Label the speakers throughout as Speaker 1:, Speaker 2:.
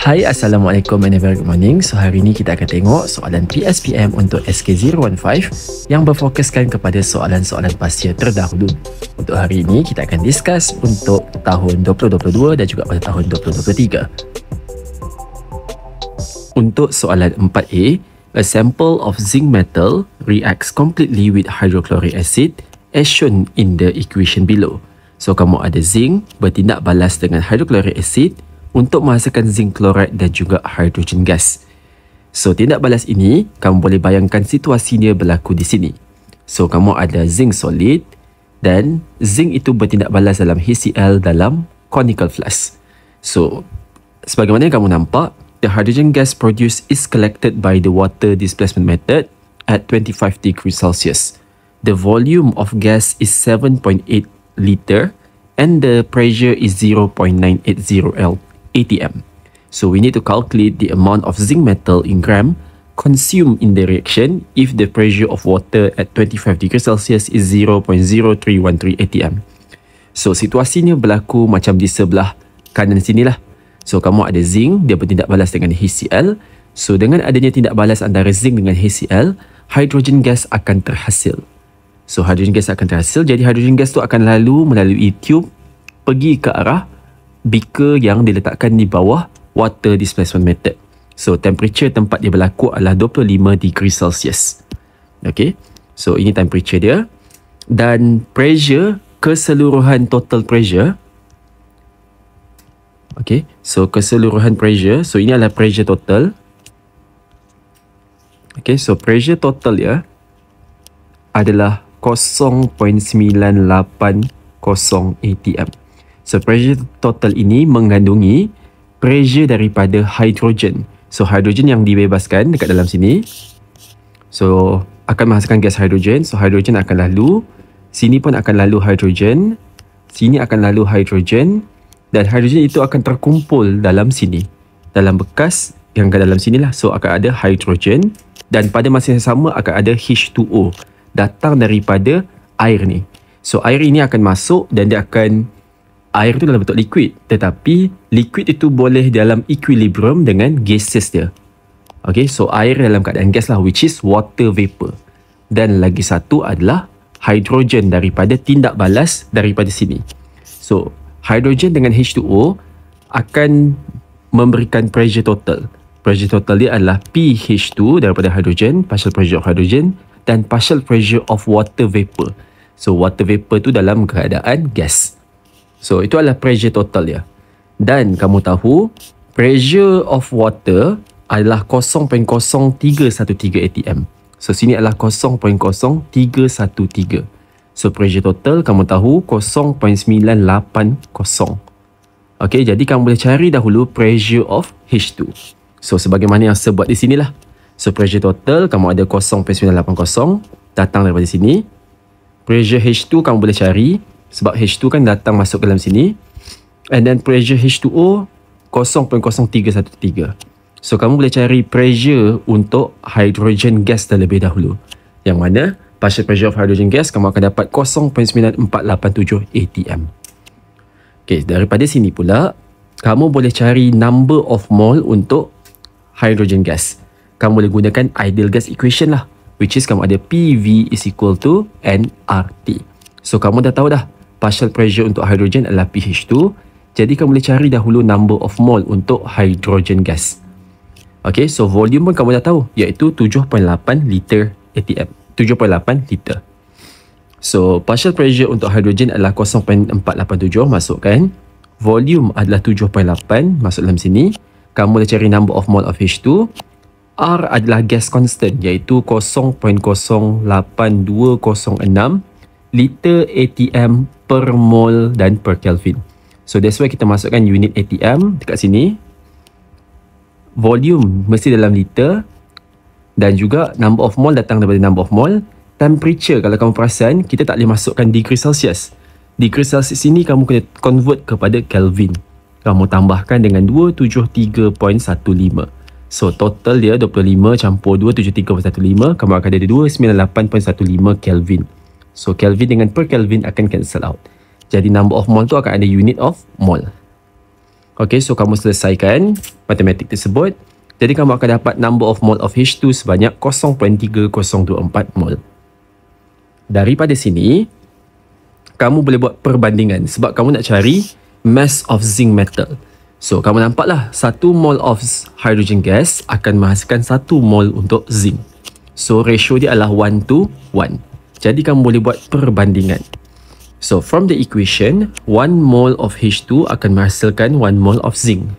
Speaker 1: Hai, Assalamualaikum and a very good morning. So hari ini kita akan tengok soalan PSPM untuk SK015 yang berfokuskan kepada soalan-soalan pastia terdahulu. Untuk hari ini kita akan discuss untuk tahun 2022 dan juga pada tahun 2023. Untuk soalan 4A, a sample of zinc metal reacts completely with hydrochloric acid as shown in the equation below. So kamu ada zinc bertindak balas dengan hydrochloric acid untuk menghasilkan zinc chloride dan juga hydrogen gas. So tindak balas ini, kamu boleh bayangkan situasinya berlaku di sini. So kamu ada zinc solid dan zinc itu bertindak balas dalam HCl dalam conical flask. So sebagaimana yang kamu nampak, the hydrogen gas produced is collected by the water displacement method at 25 degrees Celsius. The volume of gas is 7.8 liter and the pressure is 0.980 atm. So we need to calculate the amount of zinc metal in gram consumed in the reaction if the pressure of water at 25 degrees Celsius is 0.0313 atm. So situasinya berlaku macam di sebelah kanan sinilah. So kamu ada zinc, dia bertindak balas dengan HCl. So dengan adanya tindak balas antara zinc dengan HCl, hydrogen gas akan terhasil. So hydrogen gas akan terhasil, jadi hydrogen gas tu akan lalu melalui tube pergi ke arah beaker yang diletakkan di bawah water displacement method. So temperature tempat dia berlaku adalah 25 degrees Celsius. Okay, so ini temperature dia. Dan pressure, keseluruhan total pressure. Okay, so keseluruhan pressure, so ini adalah pressure total. Okay, so pressure total ya adalah 0.980 atm. So pressure total ini mengandungi pressure daripada hidrogen. So hidrogen yang dibebaskan dekat dalam sini, so akan menghasilkan gas hidrogen. So hidrogen akan lalu, sini pun akan lalu hidrogen, sini akan lalu hidrogen, dan hidrogen itu akan terkumpul dalam sini, dalam bekas yang ke dalam sini lah. So akan ada hidrogen dan pada masa yang sama akan ada H2O datang daripada air ni. So air ini akan masuk dan dia akan, air itu dalam bentuk liquid, tetapi liquid itu boleh dalam equilibrium dengan gases dia. Okay, so air dalam keadaan gas lah, which is water vapor. Dan lagi satu adalah hydrogen daripada tindak balas daripada sini. So hydrogen dengan H2O akan memberikan pressure total. Pressure total dia adalah pH2 daripada hydrogen, partial pressure of hydrogen, dan partial pressure of water vapor. So water vapor tu dalam keadaan gas. So itu adalah pressure total dia. Dan kamu tahu pressure of water adalah 0.0313 atm. So sini adalah 0.0313. So pressure total kamu tahu 0.980. Okay, jadi kamu boleh cari dahulu pressure of H2. So sebagaimana yang saya buat di sinilah. So pressure total kamu ada 0.980 datang daripada sini. Pressure H2 kamu boleh cari sebab H2 kan datang masuk ke dalam sini. And then pressure H2O 0.0313. So kamu boleh cari pressure untuk hydrogen gas terlebih dahulu. Yang mana partial pressure of hydrogen gas kamu akan dapat 0.9487 atm. Okay, daripada sini pula kamu boleh cari number of mole untuk hydrogen gas. Kamu boleh gunakan ideal gas equation lah, which is kamu ada PV is equal to nRT. So kamu dah tahu dah partial pressure untuk hydrogen adalah pH2. Jadi kamu boleh cari dahulu number of mole untuk hydrogen gas. Okay, so volume pun kamu dah tahu, iaitu 7.8 liter atm. 7.8 liter. So partial pressure untuk hydrogen adalah 0.487, masukkan. Volume adalah 7.8, masuk dalam sini. Kamu boleh cari number of mole of H2. R adalah gas constant, iaitu 0.08206 liter atm per mole dan per Kelvin. So that's why kita masukkan unit atm dekat sini. Volume mesti dalam liter dan juga number of mole datang daripada number of mole. Temperature, kalau kamu perasan, kita tak boleh masukkan degree Celsius. Degree Celsius ini kamu kena convert kepada Kelvin. Kamu tambahkan dengan 273.15. So total dia 25 campur 273.15, kamu akan ada 298.15 Kelvin. So Kelvin dengan per Kelvin akan cancel out. Jadi number of mole tu akan ada unit of mole. Okay, so kamu selesaikan matematik tersebut. Jadi kamu akan dapat number of mole of H2 sebanyak 0.3024 mol. Daripada sini, kamu boleh buat perbandingan sebab kamu nak cari mass of zinc metal. So, kamu nampaklah 1 mol of hydrogen gas akan menghasilkan 1 mol untuk zinc. So, ratio dia adalah 1:1. Jadi, kamu boleh buat perbandingan. So, from the equation, 1 mol of H2 akan menghasilkan 1 mol of zinc.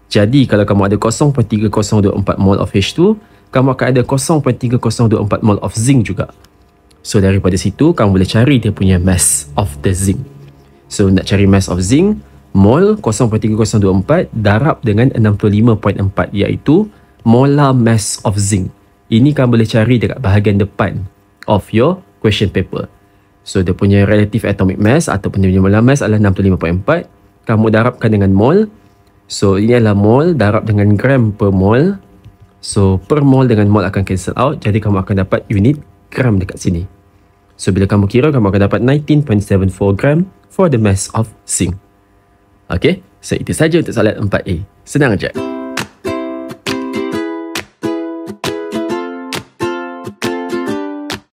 Speaker 1: Jadi, kalau kamu ada 0.3024 mol of H2, kamu akan ada 0.3024 mol of zinc juga. So, daripada situ, kamu boleh cari dia punya mass of the zinc. So, nak cari mass of zinc, mol 0.3024 darab dengan 65.4 iaitu molar mass of zinc. Ini kamu boleh cari dekat bahagian depan of your question paper. So, dia punya relative atomic mass ataupun dia punya molar mass adalah 65.4. Kamu darabkan dengan mol. So, ini adalah mol darab dengan gram per mol. So, per mol dengan mol akan cancel out. Jadi, kamu akan dapat unit gram dekat sini. So, bila kamu kira, kamu akan dapat 19.74 gram for the mass of zinc. Okay, so itu saja untuk soalan 4A. Senang aja.